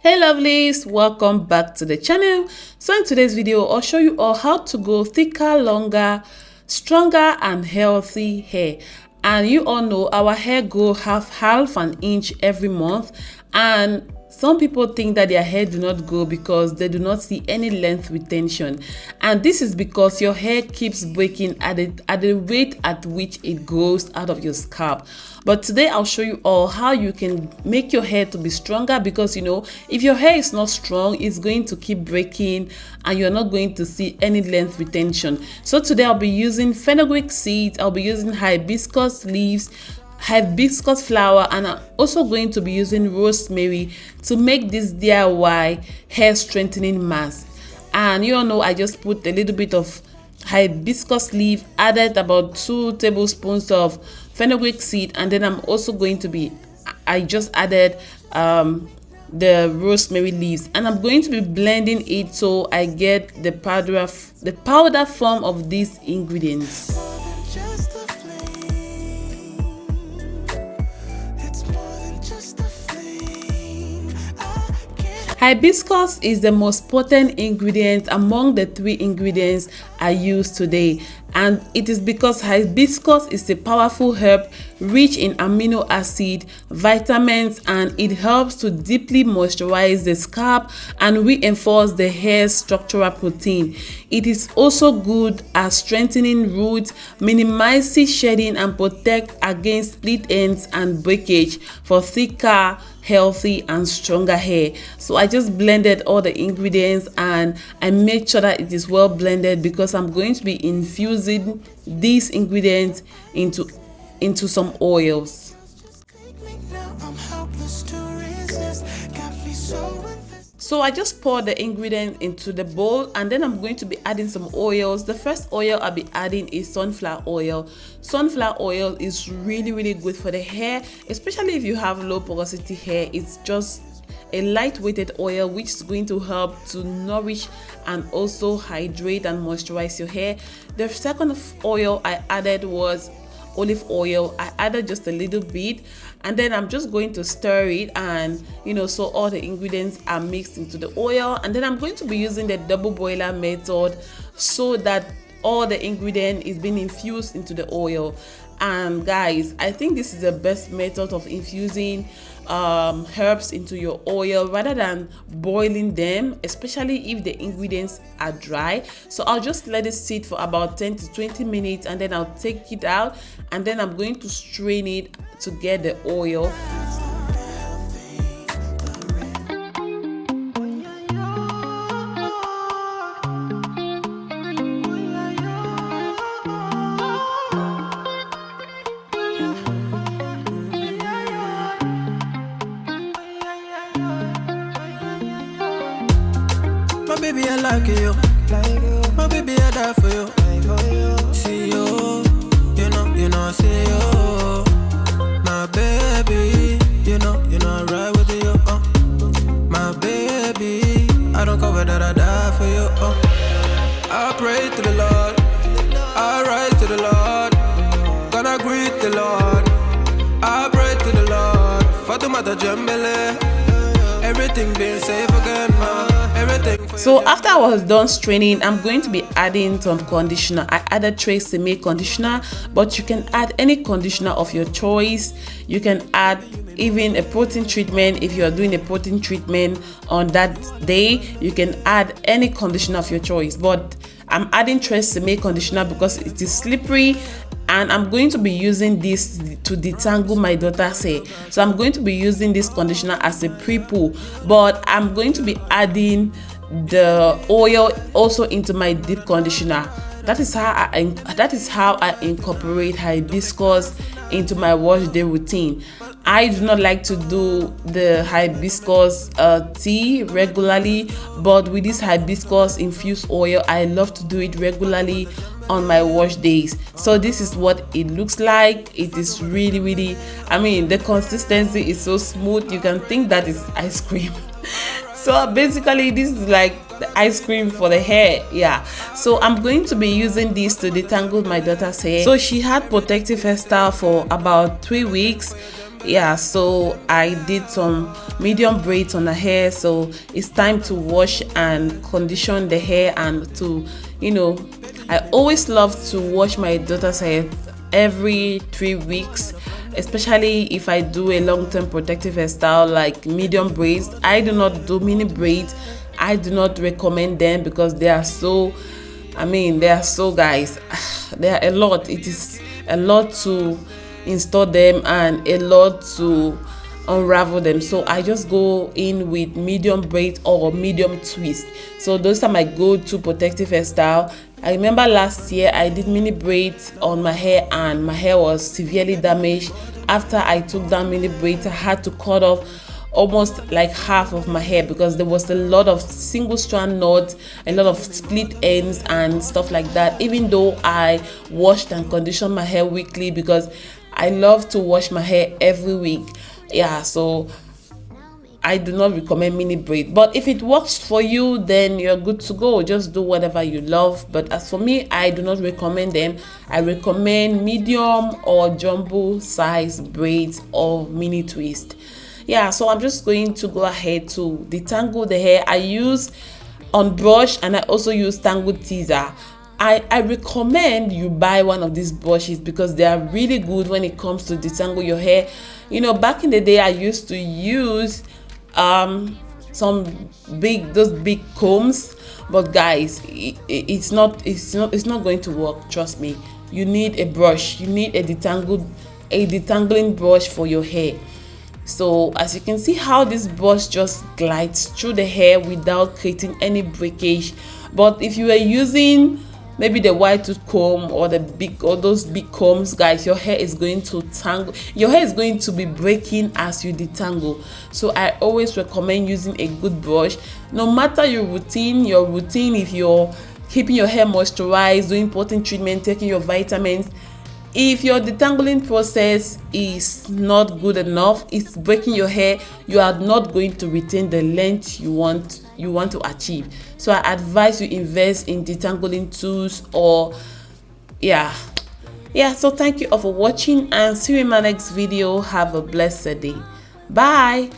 Hey lovelies, welcome back to the channel. So in today's video I'll show you all how to grow thicker, longer, stronger and healthy hair. And you all know our hair grow half an inch every month, and some people think that their hair do not grow because they do not see any length retention, and this is because your hair keeps breaking at the rate at which it grows out of your scalp. But today I'll show you all how you can make your hair to be stronger, because you know, if your hair is not strong, it's going to keep breaking and you're not going to see any length retention. So today I'll be using fenugreek seeds, I'll be using hibiscus leaves, hibiscus flower, and I'm also going to be using rosemary to make this DIY hair strengthening mask. And you all know I just put a little bit of hibiscus leaf, added about 2 tablespoons of fenugreek seed, and then I'm also going to be I just added the rosemary leaves, and I'm going to be blending it so I get the powder form of these ingredients. Hibiscus is the most potent ingredient among the 3 ingredients I use today, and it is because hibiscus is a powerful herb rich in amino acid, vitamins, and it helps to deeply moisturize the scalp and reinforce the hair's structural protein. It is also good at strengthening roots, minimizing shedding, and protect against split ends and breakage for thicker, healthy and stronger hair. So I just blended all the ingredients and I made sure that it is well blended, because I'm going to be infusing these ingredients into some oils. So I just poured the ingredient into the bowl, and then I'm going to be adding some oils. The first oil I'll be adding is sunflower oil. Sunflower oil is really good for the hair, especially if you have low porosity hair. It's just a lightweighted oil which is going to help to nourish and also hydrate and moisturize your hair. The second oil I added was olive oil. I added just a little bit, and then I'm just going to stir it, and you know, so all the ingredients are mixed into the oil. And then I'm going to be using the double boiler method so that all the ingredient is being infused into the oil. And guys, I think this is the best method of infusing herbs into your oil rather than boiling them, especially if the ingredients are dry. So I'll just let it sit for about 10 to 20 minutes, and then I'll take it out, and then I'm going to strain it to get the oil. Baby, I like you. My baby, I die for you. See you, you know, I see you. My baby, you know, I ride with you. My baby, I don't cover that, I die for you. I pray to the Lord, I rise to the Lord, gonna greet the Lord. I pray to the Lord, Fatumata Jambele, everything being safe again, everything. So after I was done straining, I'm going to be adding some conditioner. I added Tresemme conditioner, but you can add any conditioner of your choice. You can add even a protein treatment. If you are doing a protein treatment on that day, you can add any conditioner of your choice. But I'm adding Tresemme conditioner because it is slippery, and I'm going to be using this to detangle my daughter's hair. So I'm going to be using this conditioner as a pre-poo, but I'm going to be adding the oil also into my deep conditioner. That is how I incorporate hibiscus into my wash day routine. I do not like to do the hibiscus tea regularly, but with this hibiscus infused oil, I love to do it regularly on my wash days. So this is what it looks like. It is really, I mean, the consistency is so smooth, you can think that it's ice cream. So basically this is like the ice cream for the hair. Yeah, so I'm going to be using this to detangle my daughter's hair. So she had protective hairstyle for about 3 weeks, Yeah, so I did some medium braids on the hair, so it's time to wash and condition the hair. And to, you know, I always love to wash my daughter's hair every 3 weeks, especially if I do a long-term protective hairstyle like medium braids. I do not do mini braids. I do not recommend them because they are so, they are so, guys, they are a lot. It is a lot to install them and a lot to unravel them, so I just go in with medium braid or medium twist. So those are my go-to protective hairstyle. I remember last year I did mini braids on my hair and my hair was severely damaged. After I took down mini braids, I had to cut off almost like half of my hair because there was a lot of single strand knots, a lot of split ends and stuff like that, even though I washed and conditioned my hair weekly because I love to wash my hair every week. Yeah, so I do not recommend mini braid, but if it works for you, then you're good to go. Just do whatever you love. But as for me, I do not recommend them. I recommend medium or jumbo size braids or mini twist. Yeah, so I'm just going to go ahead to detangle the hair. I use on brush and I also use tangle teaser. I recommend you buy one of these brushes because they are really good when it comes to detangle your hair. You know, back in the day I used to use those big combs, but guys, it's not going to work. Trust me. You need a brush. You need a detangling brush for your hair. So as you can see how this brush just glides through the hair without creating any breakage. But if you are using maybe the wide tooth comb or those big combs, guys, your hair is going to tangle. Your hair is going to be breaking as you detangle. So I always recommend using a good brush. No matter your routine, if you're keeping your hair moisturized, doing protein treatment, taking your vitamins, if your detangling process is not good enough, it's breaking your hair, you are not going to retain the length you want to achieve. So I advise you invest in detangling tools or so thank you all for watching and see you in my next video. Have a blessed day. Bye.